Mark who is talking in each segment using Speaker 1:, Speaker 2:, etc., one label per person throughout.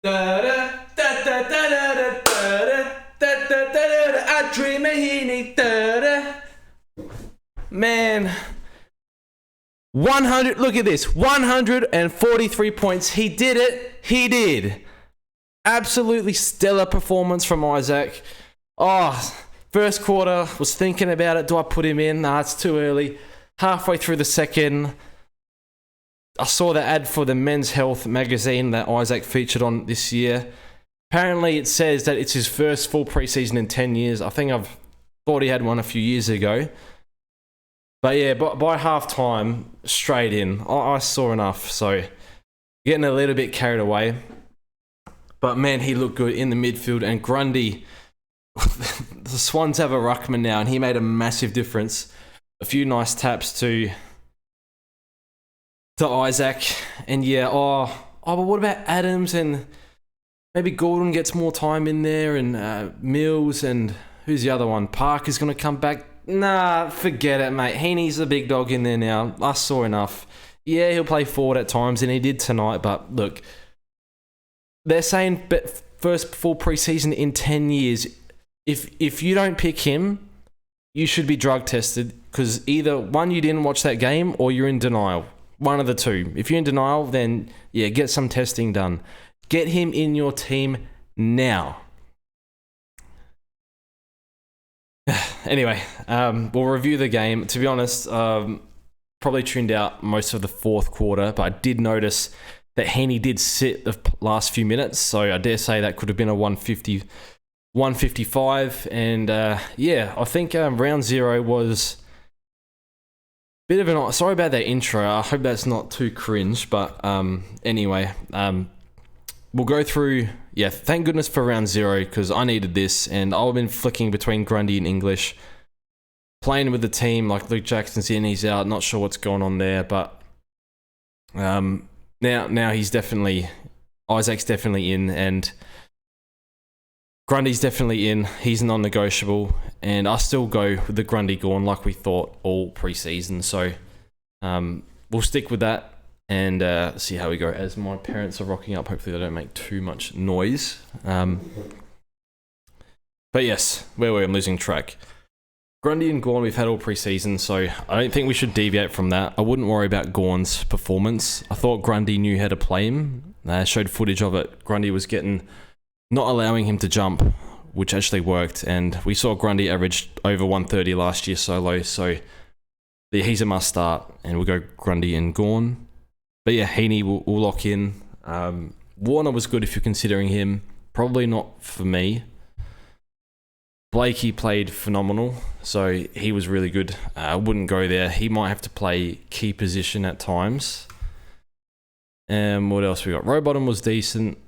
Speaker 1: I dream of Heeney. Man, 100. Look at this, 143 points. He did it. He did. Absolutely stellar performance from Isaac. Oh, first quarter, was thinking about it. Do I put him in? Nah, it's too early. Halfway through the second, I saw the ad for the Men's Health magazine that Isaac featured on this year. Apparently, it says that it's his first full preseason in 10 years. I think I've thought he had one a few years ago. But yeah, by halftime, straight in. I saw enough, so getting a little bit carried away. But man, he looked good in the midfield. And Grundy, the Swans have a ruckman now, and he made a massive difference. A few nice taps to Isaac. And yeah, but what about Adams? And maybe Gulden gets more time in there, and Mills, and who's the other one? Parker's going to come back. Nah, forget it, mate. Heeney's the big dog in there now. I saw enough. Yeah, he'll play forward at times, and he did tonight. But look, they're saying first full preseason in 10 years. If you don't pick him, you should be drug tested, because either one, you didn't watch that game, or you're in denial. One of the two. If you're in denial, then yeah, get some testing done. Get him in your team now. Anyway, we'll review the game. To be honest, probably tuned out most of the fourth quarter, but I did notice that Heeney did sit the last few minutes, so I dare say that could have been a 155, and yeah, I think round zero was a bit of an... Sorry about that intro, I hope that's not too cringe, but anyway, we'll go through... Yeah, thank goodness for round zero, because I needed this, and I've been flicking between Grundy and English, playing with the team, like Luke Jackson's in, he's out, not sure what's going on there, but now he's definitely... Isaac's definitely in, and Grundy's definitely in. He's non-negotiable, and I still go with the Grundy Gorn like we thought all preseason, so we'll stick with that. And see how we go. As my parents are rocking up, hopefully they don't make too much noise. But yes, where were we? I'm losing track. Grundy and Gorn we've had all preseason, so I don't think we should deviate from that. I wouldn't worry about Gorn's performance. I thought Grundy knew how to play him. Showed footage of it. Grundy was not allowing him to jump, which actually worked. And we saw Grundy averaged over 130 last year solo, so he's a must start. And we'll go Grundy and Gorn. But yeah, Heeney will lock in. Warner was good if you're considering him. Probably not for me. Blakey played phenomenal, so he was really good. I wouldn't go there. He might have to play key position at times. And what else we got? Rowbottom was decent.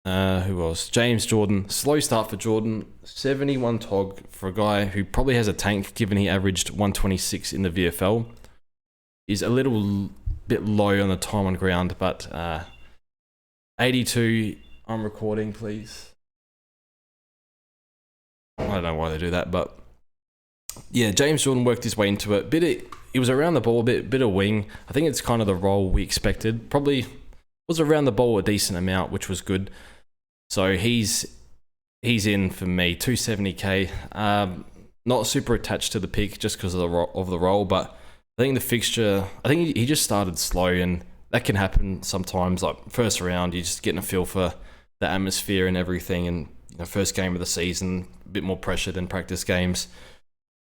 Speaker 1: Who else? James Jordan. Slow start for Jordan. 71 tog for a guy who probably has a tank, given he averaged 126 in the VFL. Is a little bit low on the time on ground, but 82. I'm recording, please. I don't know why they do that, but yeah, James Jordan worked his way into it. He was around the ball, bit of wing. I think it's kind of the role we expected. Probably was around the ball a decent amount, which was good. So he's in for me. 270k. Not super attached to the pick just because of the role, but I think the fixture, he just started slow, and that can happen sometimes. Like first round, you're just getting a feel for the atmosphere and everything, and first game of the season, a bit more pressure than practice games.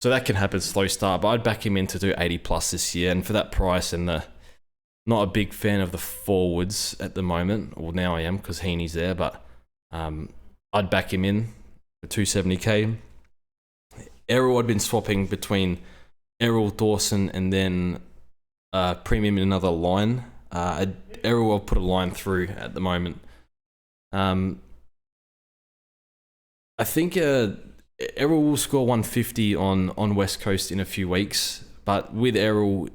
Speaker 1: So that can happen, slow start, but I'd back him in to do 80 plus this year, and for that price, and not a big fan of the forwards at the moment. Well, now I am, because Heeney's there, but I'd back him in for 270k. Errol, I'd been swapping between Errol, Dawson, and then premium in another line. Errol, I'll put a line through at the moment. I think Errol will score 150 on West Coast in a few weeks, but with Errol,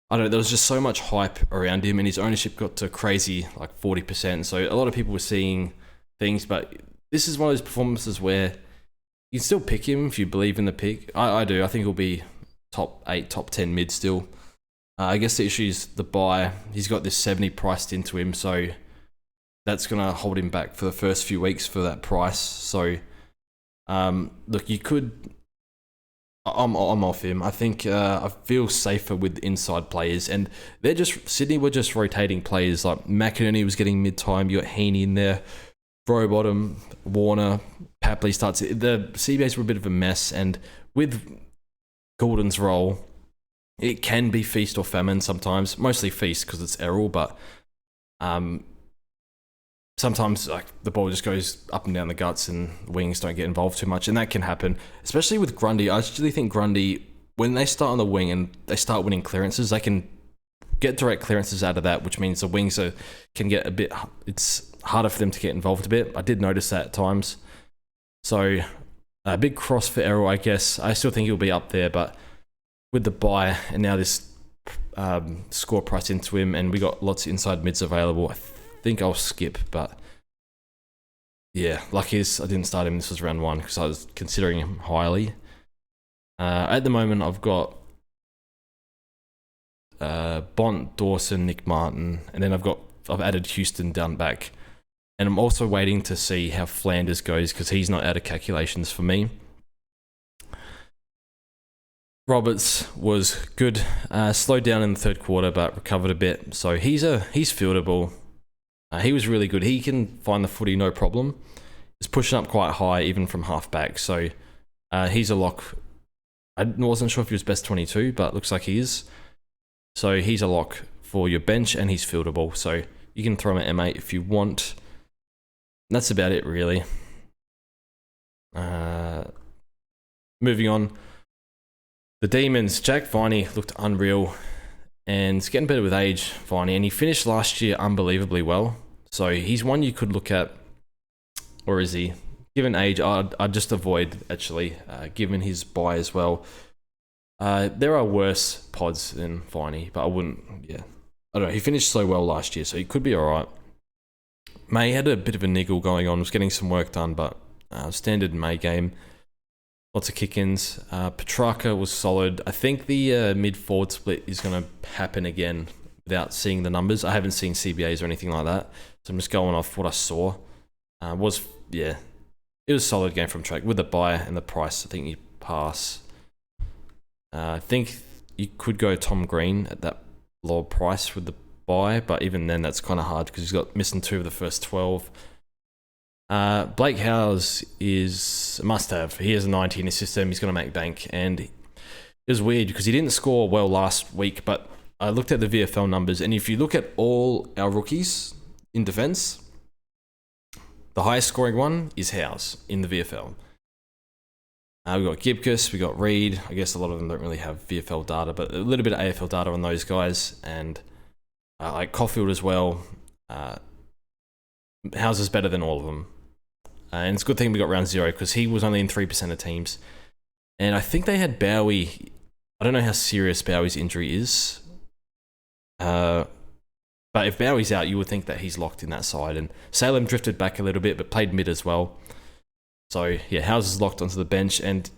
Speaker 1: I don't know, there was just so much hype around him, and his ownership got to crazy, like 40%. So a lot of people were seeing things, but this is one of those performances where you can still pick him if you believe in the pick. I do. I think he'll be top 8, top 10 mid still. I guess the issue is the buy. He's got this 70 priced into him, so that's going to hold him back for the first few weeks for that price. So, look, you could... I'm off him. I think I feel safer with inside players, and Sydney were just rotating players. Like McInerney was getting mid-time. You got Heeney in there, Rowbottom, Warner, Papley starts. The CBAs were a bit of a mess, and with Gulden's role, it can be feast or famine sometimes. Mostly feast because it's Errol, but sometimes like the ball just goes up and down the guts and wings don't get involved too much, and that can happen, especially with Grundy. I actually think Grundy, when they start on the wing and they start winning clearances, they can get direct clearances out of that, which means the wings can get a bit... It's harder for them to get involved a bit. I did notice that at times. So a big cross for Errol, I guess. I still think he'll be up there, but with the bye and now this score price into him, and we got lots of inside mids available, I think I'll skip. But yeah, lucky is I didn't start him. This was round 1 because I was considering him highly. At the moment, I've got Bont, Dawson, Nick Martin, and then I've added Houston down back. And I'm also waiting to see how Flanders goes because he's not out of calculations for me. Roberts was good, slowed down in the third quarter but recovered a bit, so he's fieldable. He was really good. He can find the footy no problem. He's pushing up quite high even from half back, so he's a lock. I wasn't sure if he was best 22, but looks like he is. So he's a lock for your bench, and he's fieldable, so you can throw him at M8 if you want. And that's about it, really. Moving on. The Demons, Jack Viney looked unreal, and it's getting better with age, Viney, and he finished last year unbelievably well. So he's one you could look at, or is he? Given age, I'd just avoid, actually, given his buy as well. There are worse pods than Viney, but I wouldn't, yeah. I don't know, he finished so well last year, so he could be alright. May had a bit of a niggle going on, was getting some work done, but standard May game. Lots of kick-ins. Petrarca was solid. I think the mid-forward split is going to happen again without seeing the numbers. I haven't seen CBAs or anything like that, so I'm just going off what I saw. It was a solid game from track. With the buy and the price, I think you pass. I think you could go Tom Green at that lower price with the buy, but even then that's kind of hard because he's got missing 2 of the first 12. Blake Howes is a must-have. He has a 90 in his system. He's going to make bank, and it was weird because he didn't score well last week, but I looked at the VFL numbers, and if you look at all our rookies in defense, the highest scoring one is Howes in the VFL. We've got Gibcus, we've got Reed. I guess a lot of them don't really have VFL data, but a little bit of AFL data on those guys, and like Caulfield as well. Howes is better than all of them. And it's a good thing we got round 0 because he was only in 3% of teams. And I think they had Bowie. I don't know how serious Bowie's injury is. But if Bowie's out, you would think that he's locked in that side. And Salem drifted back a little bit, but played mid as well. So, yeah, Howes is locked onto the bench. And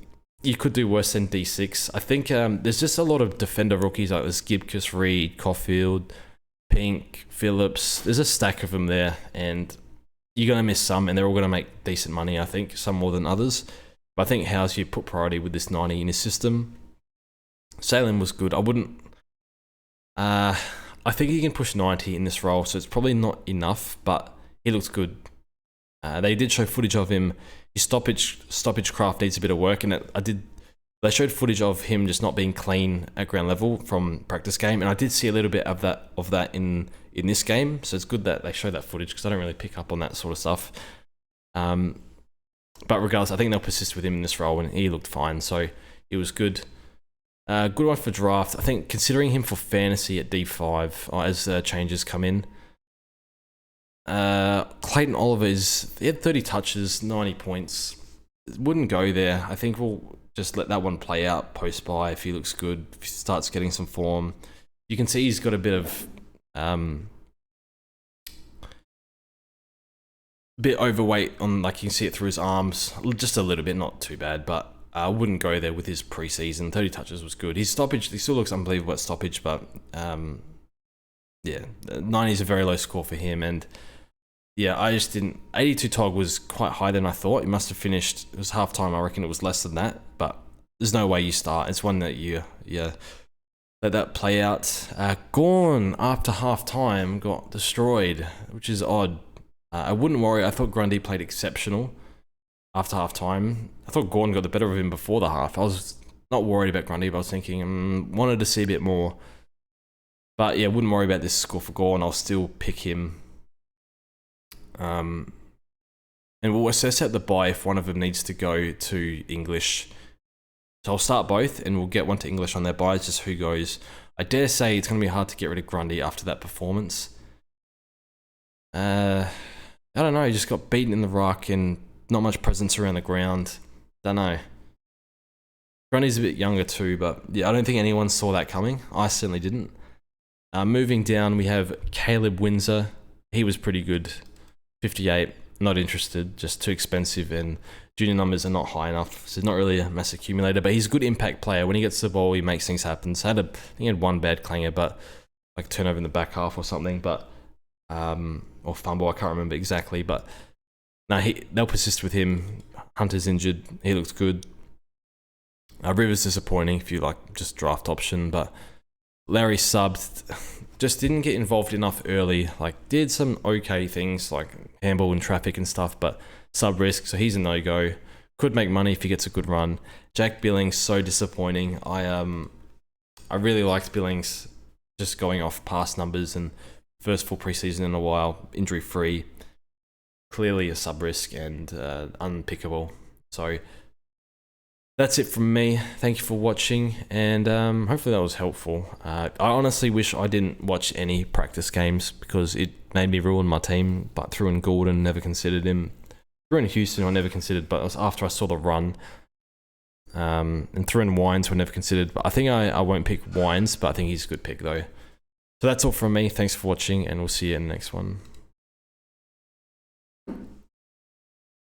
Speaker 1: you could do worse than D6. I think there's just a lot of defender rookies like this Gibcus, Reed, Caulfield, Pink, Phillips. There's a stack of them there. And you're going to miss some, and they're all going to make decent money, I think. Some more than others. But I think Howes, you put priority with this 90 in his system. Salem was good. I wouldn't... I think he can push 90 in this role, so it's probably not enough, but he looks good. They did show footage of him. His stoppage craft needs a bit of work, and they showed footage of him just not being clean at ground level from practice game, and I did see a little bit of that in this game, so it's good that they show that footage because I don't really pick up on that sort of stuff. But regardless, I think they'll persist with him in this role, and he looked fine, so it was good. Good one for draft. I think considering him for fantasy at D5 as changes come in. Clayton Oliver he had 30 touches, 90 points. Wouldn't go there. I think we'll just let that one play out post-buy if he looks good, if he starts getting some form. You can see he's got a bit of bit overweight on, like you can see it through his arms, just a little bit, not too bad, but I wouldn't go there with his preseason. 30 touches was good. His stoppage, he still looks unbelievable at stoppage, but yeah, 90 is a very low score for him, and yeah, I just didn't. 82 Tog was quite high than I thought. It must have finished. It was half time. I reckon it was less than that. But there's no way you start. It's one that you let that play out. Gorn after half time got destroyed, which is odd. I wouldn't worry. I thought Grundy played exceptional after half time. I thought Gorn got the better of him before the half. I was not worried about Grundy, but I was thinking, wanted to see a bit more. But yeah, wouldn't worry about this score for Gorn. I'll still pick him. And we'll assess out the bye if one of them needs to go to English. So I'll start both, and we'll get one to English on their buys, just who goes. I dare say it's going to be hard to get rid of Grundy after that performance. I don't know, he just got beaten in the ruck and not much presence around the ground. Don't know. Grundy's a bit younger too, but yeah, I don't think anyone saw that coming. I certainly didn't. Moving down, we have Caleb Windsor. He was pretty good. 58, not interested, just too expensive, and junior numbers are not high enough, so he's not really a mass accumulator, but he's a good impact player. When he gets the ball, he makes things happen. So I think he had one bad clanger, but like turnover in the back half or something, but or fumble, I can't remember exactly, but no, they'll persist with him. Hunter's injured, he looks good. Rivers disappointing if you like just draft option, but Larry subbed, just didn't get involved enough early, like did some okay things like handball and traffic and stuff, but sub risk, so he's a no-go. Could make money if he gets a good run. Jack Billings, so disappointing. I really liked Billings, just going off past numbers and first full preseason in a while, injury free, clearly a sub risk and unpickable. So that's it from me. Thank you for watching, and hopefully that was helpful. I honestly wish I didn't watch any practice games because it made me ruin my team, but threw in Gulden, never considered him. Threw in Houston, I never considered, but it was after I saw the run. And threw in Wines, who I never considered, but I think I won't pick Wines, but I think he's a good pick though. So that's all from me. Thanks for watching, and we'll see you in the next one.